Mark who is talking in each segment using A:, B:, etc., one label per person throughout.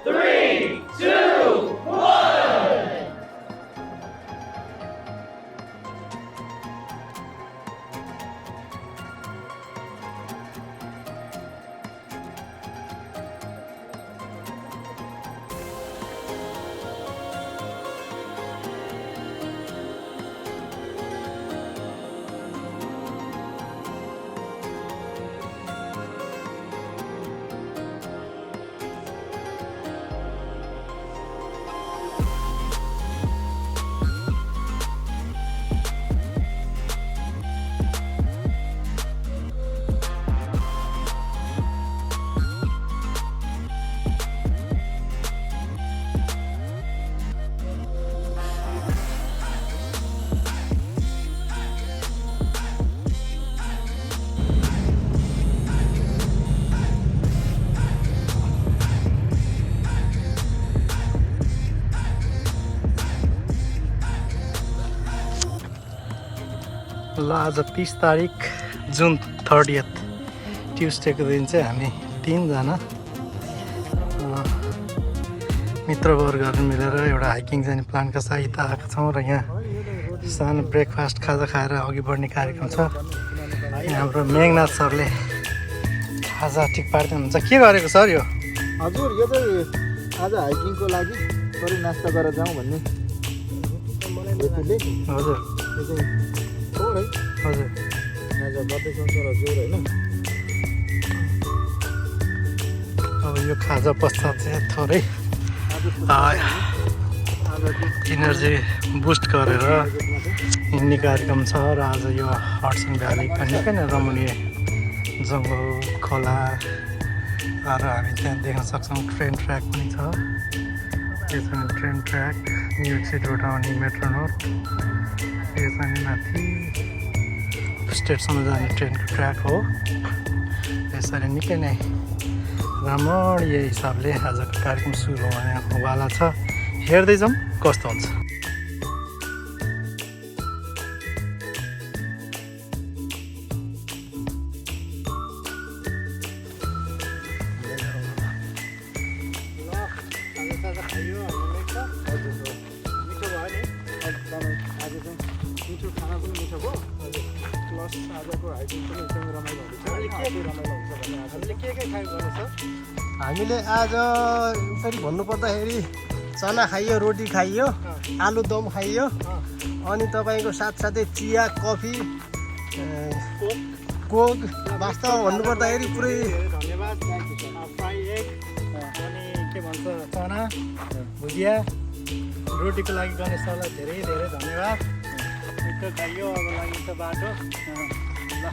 A: 3, 2, 1.
B: ल आज 30 तारिक जुन 30th ट्युसडेको दिन चाहिँ हामी 3 जना मित्रवर्गहरू मिलेर एउटा हाइकिङ जाने प्लानको सहित आएका छौँ र यहाँ सानो ब्रेकफास्ट खाजा खाएर अघि बढ्ने कार्यक्रम छ। यहाँ हाम्रो मेघनाथ सरले खाजा ठिक पार्दै हुनुहुन्छ। के गरेको सर यो?
C: हजुर यो चाहिँ आज हाइकिङको लागि थोरै नास्ता गरेर जाउँ भन्ने हेतुले
B: हजुर
C: यो चाहिँ हो है।
B: हजुर
C: आज गर्दैछौँ तर जोर होइन।
B: अब यो खाजा पश्चात चाहिँ थोरै इनर्जी बुस्ट गरेर हिँड्ने कार्यक्रम छ र आज यो हडसन भ्याली पनि निकै नै रमणीय जङ्गल खोला र हामी त्यहाँ देख्न सक्छौँ ट्रेन ट्र्याक पनि छ। यो चाहिँ ट्रेन ट्र्याक न्युयोर्क सिटीबाट आउने मेट्रो नोर्थ। यो चाहिँ माथि स्टेटसम्म जाने ट्रेनको ट्र्याक हो। यसरी निकै नै रमणीय हिसाबले आजको कार्यक्रम सुरु हुनेवाला छ। हेर्दै जाउँ कस्तो हुन्छ।
C: मिठो खाना पनि मिठो भयो प्लस आजको हाइकिङ पनि एकदमै रमाइलो हुन्छ।
B: के खायो भने सर?
D: हामीले आज यसरी भन्नुपर्दाखेरि चना खाइयो, रोटी खाइयो, आलु दम खाइयो, अनि तपाईँको साथसाथै चिया, कफी, कोक। वास्तवमा भन्नुपर्दाखेरि पुरै
B: धन्यवाद। फ्राई एग अनि के भन्छ चना भुजिया रोटीको लागि गणेश सरलाई धेरै धेरै धन्यवाद। मिठो खाइयो। अब लागि त बाटो ल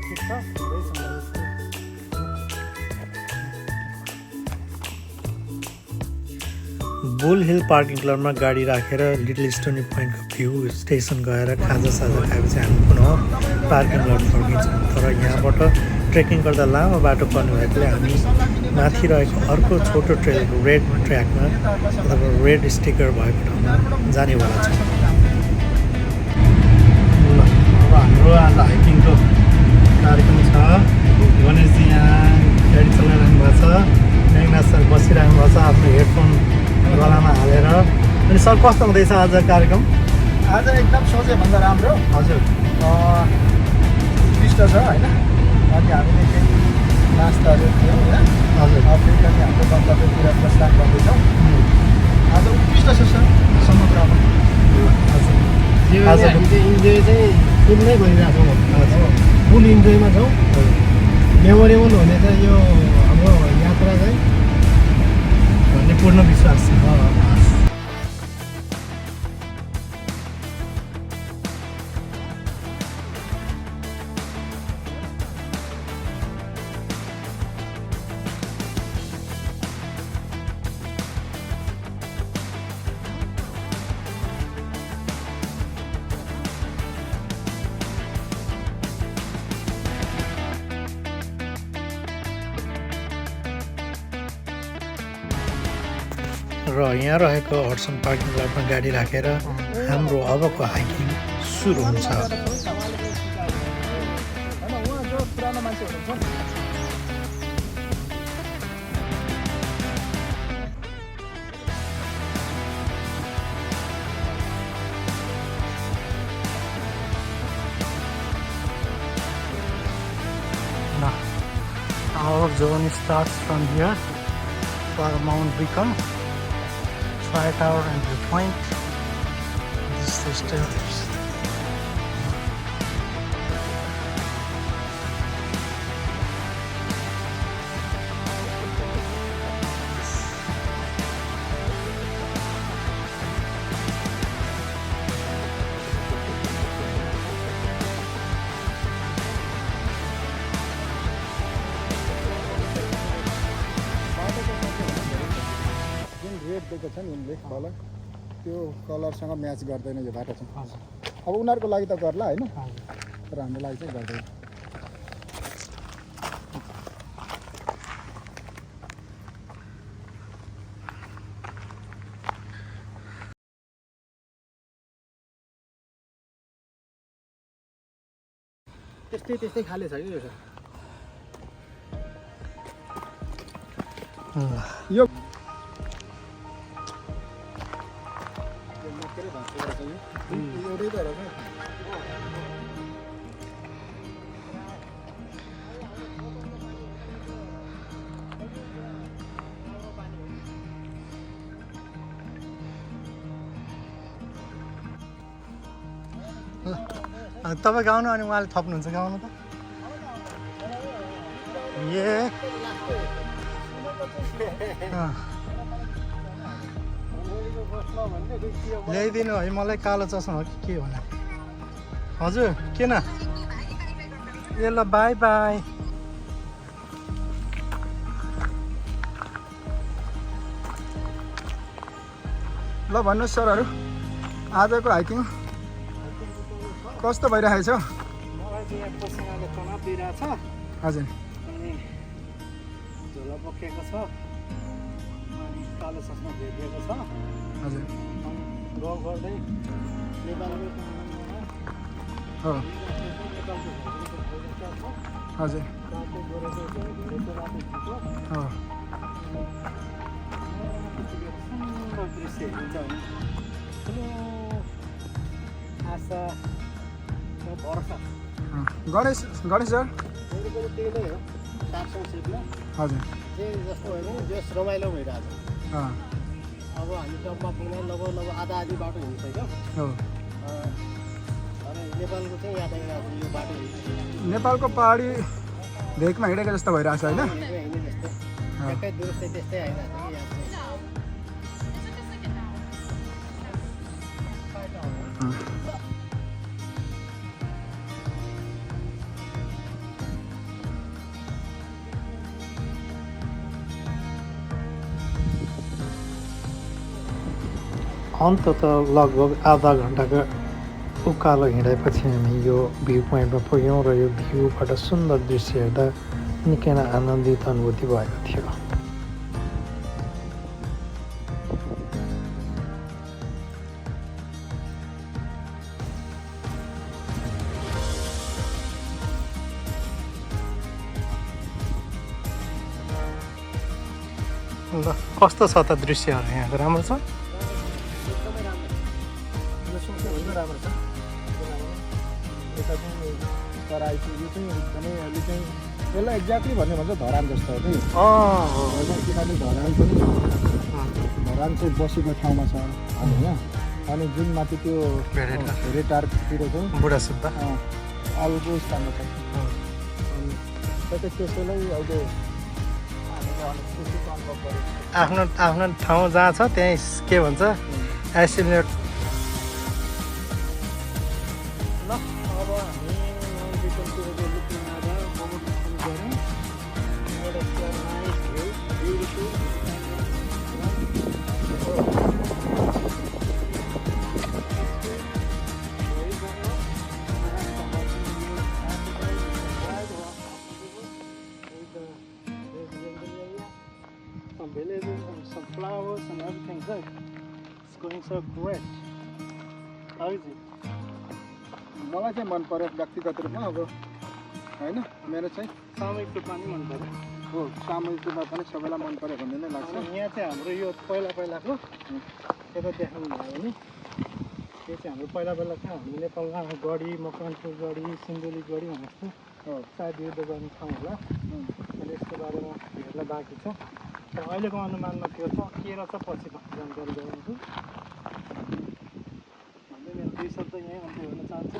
B: ठिक छ। बुल हिल पार्किङ क्लबमा गाडी राखेर लिटल स्टोनी पोइन्टको भ्यू स्टेसन गएर खाजासाजा खाएपछि हामी पुनः पार्किङ लट फर्किन्छौँ। तर यहाँबाट ट्रेकिङ गर्दा लामो बाटो पर्ने भएकोले हामी माथि रहेको अर्को छोटो ट्रेल रेड ट्र्याकमा अथवा रेड स्टिकर भएको ठाउँमा जानेवाला छौँ। अब हाम्रो आज हाइकिङको कार्यक्रम छ। गणेशजी यहाँ गाडी चलाइरहनु भएको छ। मेघनाथ सर बसिरहनु भएको छ आफ्नो हेडफोन गलामा हालेर। अनि सर कस्तो हुँदैछ आज कार्यक्रम?
C: आज एकदम सोचेभन्दा राम्रो।
B: हजुर
C: उत्कृष्ट छ होइन। अनि हामीले केही नास्ताहरू दियौँ होइन।
B: हजुर
C: फेरि पनि हाम्रो गन्तव्यतिर प्रस्थान गर्दैछौँ। आज उत्कृष्ट छ सर समग्रमा।
B: आज
D: इन्जोय चाहिँ फुल नै गरिरहेको छौँ। फुल इन्जोयमा छौँ। मेमोरेबल हुने चाहिँ यो हाम्रो यात्रा चाहिँ
B: भन्ने पूर्ण विश्वास छ। र यहाँ रहेको हडसन पार्किङ लटमा गाडी राखेर हाम्रो अबको हाइकिङ सुरु हुन्छ।
C: होइन उहाँ जो पुरानो मान्छे हुनुहुन्छ नि
B: Our journey starts from here for Mount Beacon, Tri Tower and View Point. This is the stairs.
C: Red दिएको छ नि उनले कलर त्यो कलरसँग म्याच गर्दैन यो बाटो चाहिँ अब उनीहरूको लागि त गर्ला होइन तर हाम्रो लागि चाहिँ गर्दैन। त्यस्तै खाले छ कि यो एउटै त रहेछ
B: तपाईँ गाउनु अनि उहाँले थप्नुहुन्छ गाउनु त ल्याइदिनु है मलाई कालो चस्मा हो कि के होला हजुर किन ए ल बाई बाई।
C: ल भन्नुहोस् सरहरू आजको हाइकिङ कस्तो भइरहेको छ?
B: मलाई चाहिँ यहाँ पसिनाले तनाव दिइरहेछ
C: हजुर
B: अनि झोला बोकेको छ अनि कालो चस्मा भेटिएको छ
C: हजुर
B: गफ गर्दै नेपालको
C: हो हजुर हो
B: दृश्य हुन्छ भने ठुलो आशा भरोसा
C: गणेश सर
D: त्यही नै हो सातसौँ सिटमा
C: हजुर
D: जे जस्तो भयो भने जस रमाइलो भइरहेको छ। अब हामी टपमा पुग्न लगभग आधा आधी बाटो हिँडिसक्यो
C: हो
D: अनि नेपालको चाहिँ याद आइरहेको छ यो बाटो
C: नेपालको पहाडी भेकमा हिँडेको जस्तो भइरहेको छ होइन
D: हिँडे जस्तो ठ्याक्कै दुरुस्तै त्यस्तै आइरहेको छ कि याद चाहिँ
B: अन्ततः लगभग आधा घन्टाको उकालो हिँडेपछि हामी यो भ्यू पोइन्टमा पुग्यौँ र यो भ्यूबाट सुन्दर दृश्य हेर्दा निकै नै आनन्दित अनुभूति भएको थियो। ल कस्तो छ त दृश्यहरू यहाँको राम्रो छ?
C: राम्रो छ यता चाहिँ तराई चाहिँ यो चाहिँ एकदमै अहिले चाहिँ यसलाई एक्ज्याक्टली भन्यो भने चाहिँ धरान जस्तो हो कि किनभने धरान चाहिँ बसेको ठाउँमा छ होइन अनि जुन माथि त्यो भेरेटारतिर चाहिँ
B: बुढा सुब्बा
C: अल्गो स्थानमा छ अनि त्यसैलाई अहिले
B: आफ्नो ठाउँ जहाँ छ त्यहीँ के भन्छ एसिमुलेट।
C: ल अब हामी
B: Villages and some flowers and everything.
C: so great. How is it? मलाई चाहिँ मन पर्यो व्यक्तिगत रूपमा अब हैन मेरो चाहिँ
B: सामूहिक रूपमा नि मन पर्यो
C: हो सामूहिक रूपमा पनि सबैलाई मन पर्यो भन्ने नै लाग्छ
B: यहाँ चाहिँ हाम्रो यो पहिलाको यता देखाउनु भयो भने यो चाहिँ हाम्रो पहिलाको हाम्रो नेपालमा गढी मकवानपुर गढी सिन्धुली गढी भनेको
C: हो
B: सायद युद्ध गर्ने ठाउँ होला अनि यसको बारेमा हेर्न बाँकी छ तर अहिलेको अनुमानमा त्यो छ के रहेछ पछि जानकारी गराउँछु भन्दै मेरो 2 शब्द यहीँ अन्त्य गर्न चाहन्छु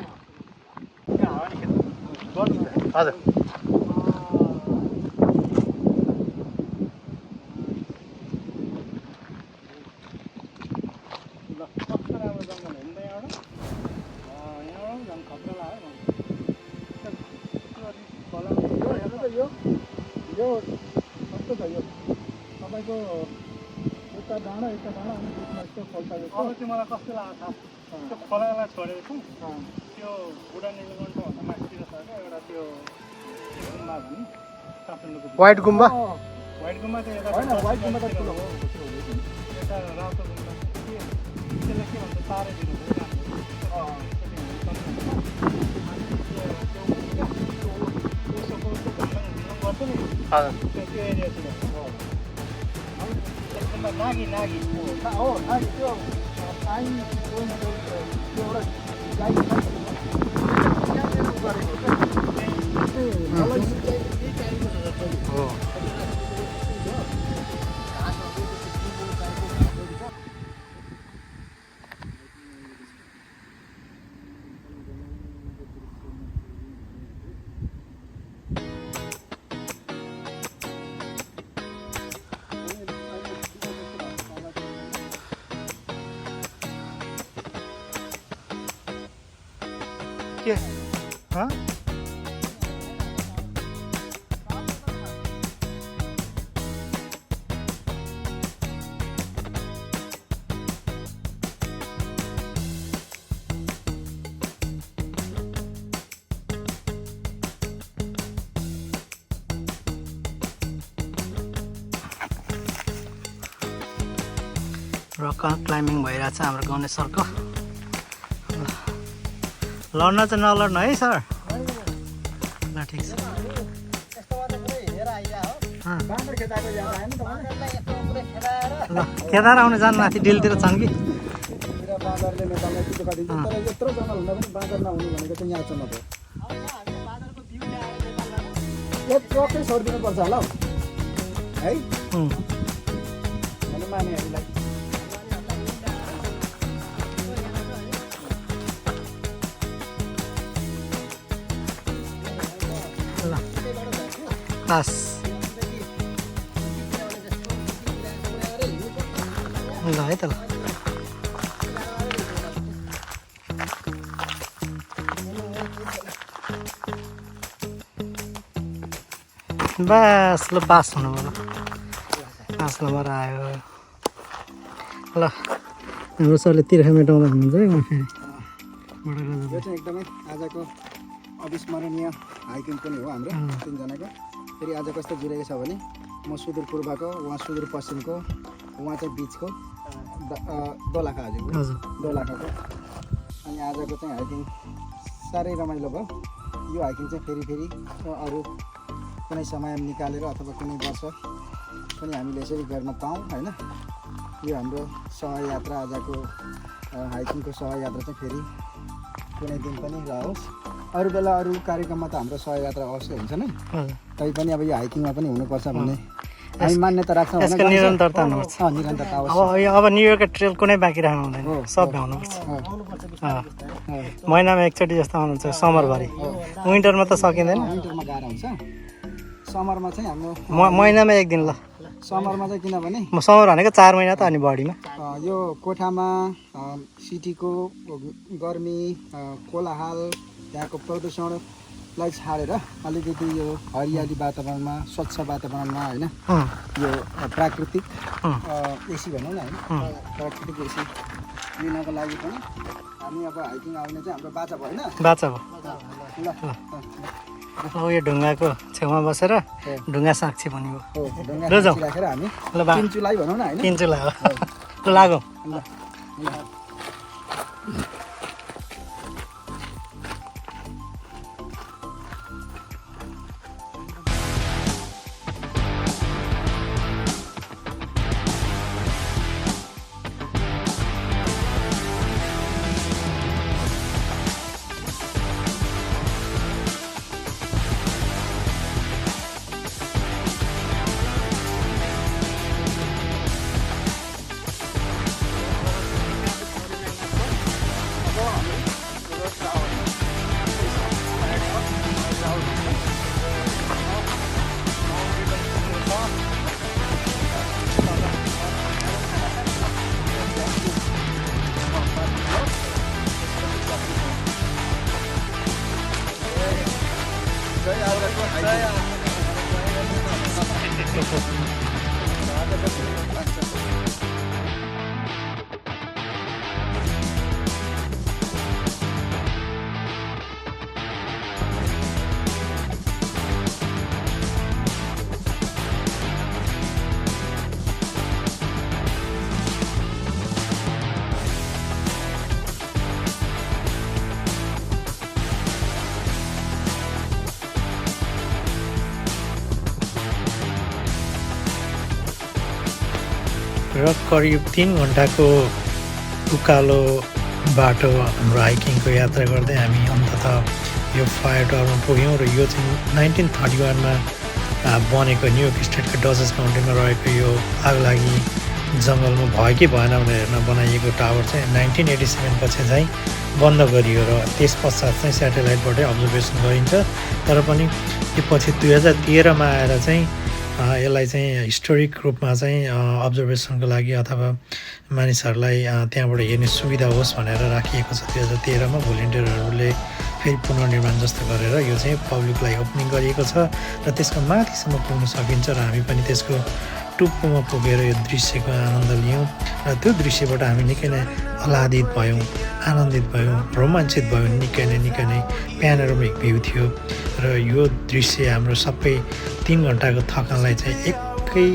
B: यहाँ हावा नि गर्नु हजुर ल कस्तो राम्रो जङ्गल हेर्दै यहाँबाट झन् खतरा लाग्यो
C: यो कस्तो छ यो तपाईँको एउटा डाँडा अनि बिचमा यस्तो खोल्टाको
B: अब चाहिँ मलाई कस्तो लाग्यो थाहा त्यो खोलालाई छोडेको त्यो बुढा नीलकण्ठ भन्दा माथितिर छ क्या एउटा त्यो गुम्बा भन्ने काठमाडौँको
D: व्हाइट गुम्बा
B: व्हाइट गुम्बा चाहिँ यता
C: होइन व्हाइट गुम्बा त ठुलो हो
B: यता रातो गुम्बा त्यसलाई के भन्छ तारै दिनु त्यो एरिया थियो नागी
C: हो नागी त्यो साइन त्यो एउटा
B: हो के हाँ रक क्लाइम्बिङ भइरहेछ हाम्रो गाउने सरको लड्न चाहिँ नलड्नु है सर ल ठिक छ ल केदार आउने जानु माथि डिलतिर छन् कि
C: बाँदरले नेपाललाई पिछो काटिन्छ तर यत्रो जङ्गल हुँदा पनि बाँदर नहुनु भनेको चाहिँ यहाँ चाहिँ नभयो यो ट्रकै छोडिदिनु पर्छ होला है भन्नु मानेहरूलाई
B: बस ल है त ल बस ल बास हुनु भयो बास नम्बर आयो ल हाम्रो सरले तिर्खा मेटाउँदा हुनुहुन्छ है फेरि
C: यो चाहिँ एकदमै आजको अविस्मरणीय हाइकिङ पनि हो हाम्रो तिनजनाको फेरि आज कस्तो जुरेको छ भने म सुदूरपूर्वको उहाँ सुदूरपश्चिमको उहाँ चाहिँ बिचको दोलाखा हजुरको दोलाखाको अनि आजको चाहिँ हाइकिङ साह्रै रमाइलो भयो यो हाइकिङ चाहिँ फेरि अरू कुनै समय निकालेर अथवा कुनै वर्ष पनि हामीले यसरी गर्न पाऊँ होइन यो हाम्रो सहयात्रा आजको हाइकिङको सहयात्रा चाहिँ फेरि कुनै दिन पनि रहोस् अरू बेला अरू कार्यक्रममा त हाम्रो सहयात्रा अवश्य हुन्छ नै तैपनि अब यो हाइकिङमा पनि हुनुपर्छ भन्ने हामी मान्यता राख्छौँ
B: निरन्तरता हुनुपर्छ
C: निरन्तरता
B: अब न्यु इयरको ट्रेल कुनै बाँकी राख्नु हुँदैन सब भ्याउनुपर्छ महिनामा एकचोटि जस्तो आउनुहुन्छ समरभरि विन्टरमा त सकिँदैन
C: विन्टरमा गाह्रो हुन्छ समरमा चाहिँ हाम्रो
B: महिनामा एक दिन ल
C: समरमा चाहिँ किनभने
B: म समर भनेको 4 महिना त अनि बढीमा
C: यो कोठामा सिटीको गर्मी कोलाहाल त्यहाँको प्रदूषणलाई छाडेर अलिकति यो हरियाली वातावरणमा स्वच्छ वातावरणमा होइन यो प्राकृतिक एसी भनौँ न होइन प्राकृतिक एसी लिनको लागि पनि हामी अब हाइकिङ आउने चाहिँ हाम्रो बाचा भएन
B: बाचा भयो
C: ल
B: यो ढुङ्गाको छेउमा बसेर ढुङ्गा साक्षी भन्यो
C: ढुङ्गा राखेर हामी
B: ल
C: तिनचुलाई भनौँ न होइन
B: तिनचुला हो ल लागौँ
C: ल
B: र करिब 3 घन्टाको उकालो बाटो हाम्रो हाइकिङको यात्रा गर्दै हामी अन्ततः यो फायर टावरमा पुग्यौँ र यो चाहिँ 1931मा बनेको न्युयोर्क स्टेटको डजेस माउन्टेनमा रहेको यो आगलागी जङ्गलमा भयो कि भएन भनेर हेर्न बनाइएको टावर चाहिँ 1987 पछि चाहिँ बन्द गरियो र त्यस पश्चात चाहिँ स्याटेलाइटबाटै अब्जर्भेसन गरिन्छ। तर पनि यो पछि 2013मा आएर चाहिँ यसलाई चाहिँ हिस्टोरिक रूपमा चाहिँ अब्जर्भेसनको लागि अथवा मानिसहरूलाई त्यहाँबाट हेर्ने सुविधा होस् भनेर राखिएको छ। 2013मा भोलिन्टियरहरूले फेरि पुनर्निर्माण जस्तो गरेर यो चाहिँ पब्लिकलाई ओपनिङ गरिएको छ र त्यसको माथिसम्म पुग्न सकिन्छ र हामी पनि त्यसको टुप्पोमा पुगेर यो दृश्यको आनन्द लियौँ र त्यो दृश्यबाट हामी निकै नै आह्लादित भयौँ, आनन्दित भयौँ, रोमाञ्चित भयौँ। निकै नै प्यानोरामिक भ्यू थियो र यो दृश्य हाम्रो सबै 3 घन्टाको थकानलाई चाहिँ एकै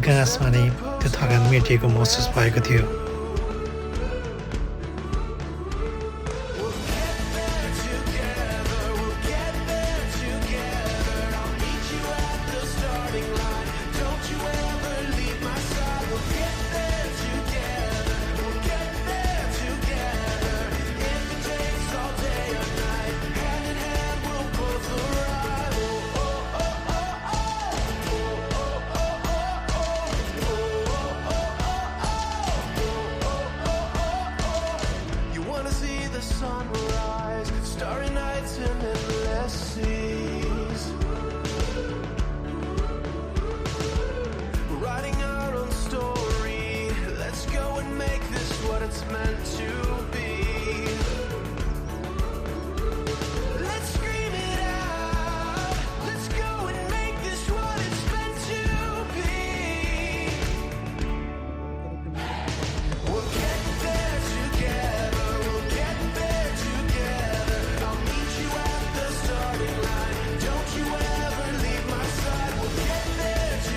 B: गाँसमा नै त्यो थकान मेटिएको महसुस भएको थियो।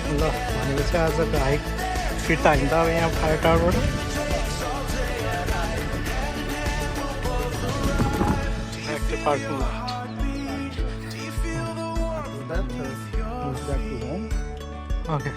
B: ल भनेपछि आजको हाइक फिर्ता हिँड्दा अब यहाँ फायर टावरबाट पार्किङ ओके